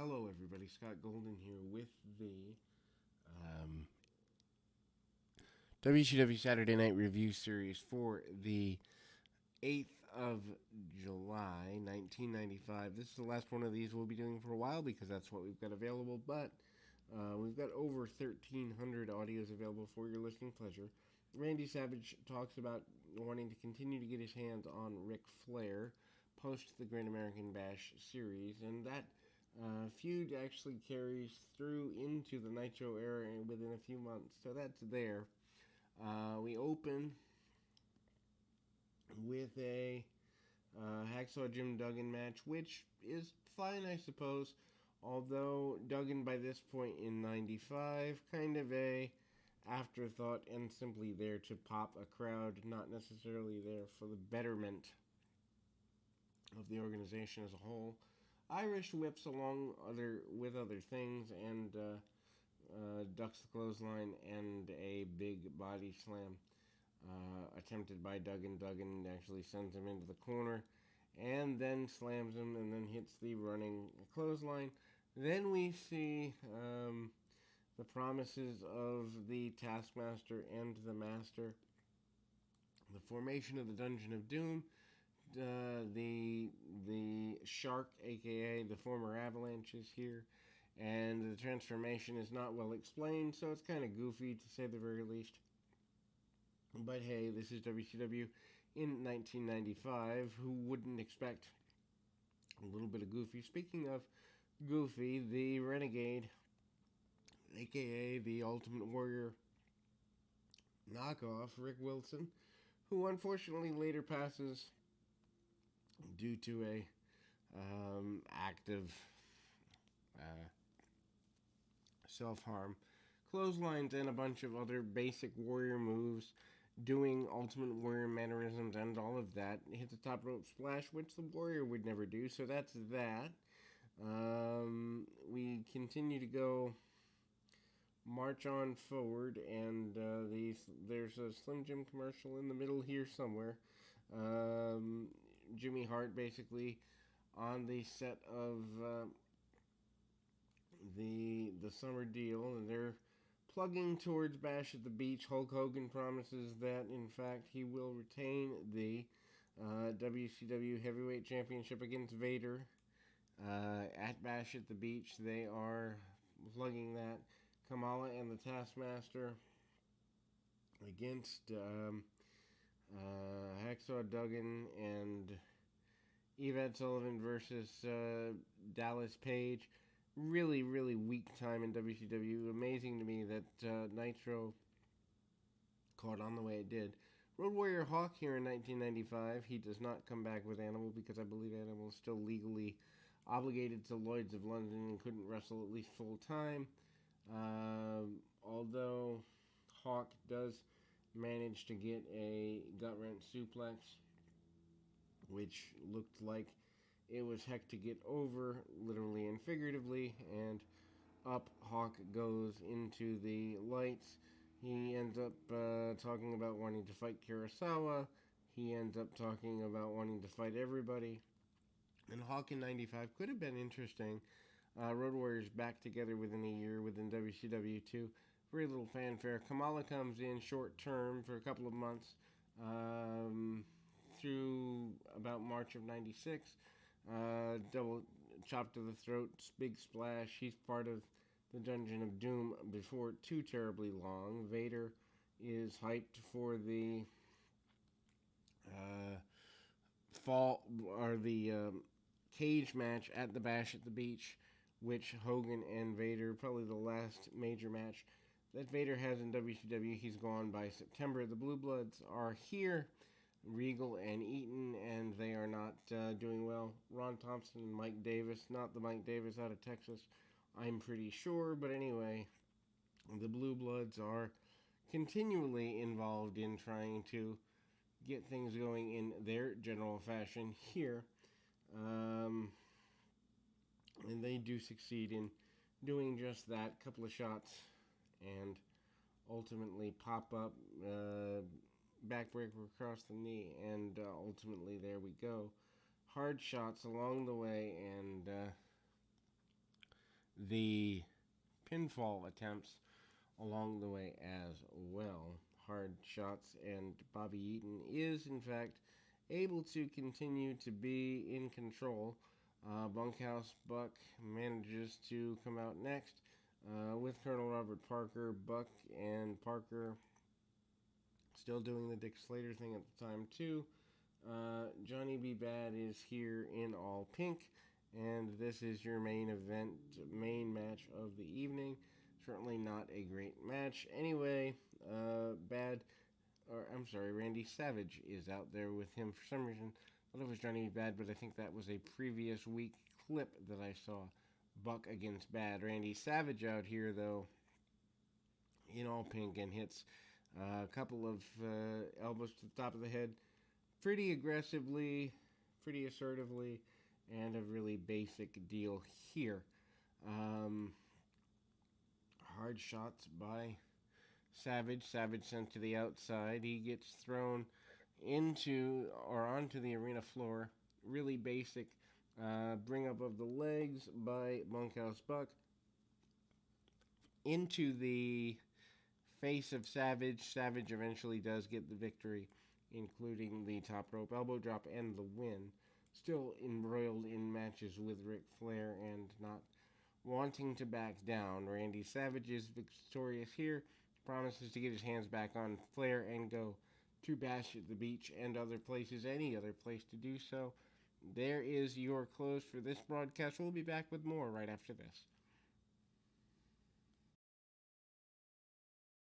Hello, everybody. Scott Golden here with the WCW Saturday Night Review Series for the 8th of July, 1995. This is the last one of these we'll be doing for a while because that's what we've got available, but we've got over 1,300 audios available for your listening pleasure. Randy Savage talks about wanting to continue to get his hands on Ric Flair post the Great American Bash series, and that feud actually carries through into the Nitro era within a few months, so that's there. We open with a Hacksaw Jim Duggan match, which is fine, I suppose. Although Duggan, by this point in '95, kind of a afterthought and simply there to pop a crowd, not necessarily there for the betterment of the organization as a whole. Irish whips along with other things and ducks the clothesline and a big body slam attempted by Duggan. Duggan actually sends him into the corner and then slams him and then hits the running clothesline. Then we see the promises of the Taskmaster and the Master, the formation of the Dungeon of Doom, the Shark, aka the former Avalanche, is here, and the transformation is not well explained, so it's kind of goofy to say the very least. But hey, this is WCW in 1995. Who wouldn't expect a little bit of goofy? Speaking of goofy, the Renegade, aka the Ultimate Warrior knockoff, Rick Wilson, who unfortunately later passes due to a act of self-harm, clotheslines, and a bunch of other basic warrior moves, doing Ultimate Warrior mannerisms and all of that. Hit the top rope splash, which the Warrior would never do, so that's that. We continue to go march on forward, and there's a Slim Jim commercial in the middle here somewhere. Jimmy Hart basically on the set of the summer deal, and they're plugging towards Bash at the Beach. Hulk Hogan promises that, in fact, he will retain the WCW Heavyweight Championship against Vader at Bash at the Beach. They are plugging that. Kamala and the Taskmaster against Hacksaw Duggan and Yvette Sullivan versus Dallas Page. Really, really weak time in WCW. Amazing to me that Nitro caught on the way it did. Road Warrior Hawk here in 1995. He does not come back with Animal because I believe Animal is still legally obligated to Lloyd's of London and couldn't wrestle at least full time. Although Hawk does manage to get a gut wrench suplex, which looked like it was heck to get over, literally and figuratively, and up Hawk goes into the lights. He ends up talking about wanting to fight Kurosawa. He ends up talking about wanting to fight everybody. And Hawk in 95 could have been interesting. Road Warriors back together within a year within WCW too. Very little fanfare. Kamala comes in short term for a couple of months through about March of 96. Double chop to the throat, big splash. He's part of the Dungeon of Doom before too terribly long. Vader is hyped for the fall or the cage match at the Bash at the Beach, which Hogan and Vader, probably the last major match that Vader has in WCW. He's gone by September. The Blue Bloods are here, Regal and Eaton, and they are not doing well. Ron Thompson and Mike Davis, not the Mike Davis out of Texas, I'm pretty sure, but anyway, the Blue Bloods are continually involved in trying to get things going in their general fashion here. And they do succeed in doing just that. Couple of shots and ultimately pop up, backbreaker across the knee, and ultimately there we go. Hard shots along the way, and the pinfall attempts along the way as well. Hard shots, and Bobby Eaton is, in fact, able to continue to be in control. Bunkhouse Buck manages to come out next with Colonel Robert Parker. Buck and Parker still doing the Dick Slater thing at the time, too. Johnny B. Bad is here in all pink, and this is your main match of the evening. Certainly not a great match. Anyway, Randy Savage is out there with him for some reason. I thought it was Johnny B. Bad, but I think that was a previous week clip that I saw. Buck against Bad. Randy Savage out here, though, in all pink, and hits a couple of elbows to the top of the head pretty aggressively, pretty assertively, and a really basic deal here. Hard shots by Savage. Savage sent to the outside. He gets thrown onto the arena floor. Really basic bring up of the legs by Bunkhouse Buck into the face of Savage. Savage eventually does get the victory, including the top rope elbow drop and the win. Still embroiled in matches with Ric Flair and not wanting to back down. Randy Savage is victorious here, promises to get his hands back on Flair and go to Bash at the Beach and other places, any other place to do so. There is your close for this broadcast. We'll be back with more right after this.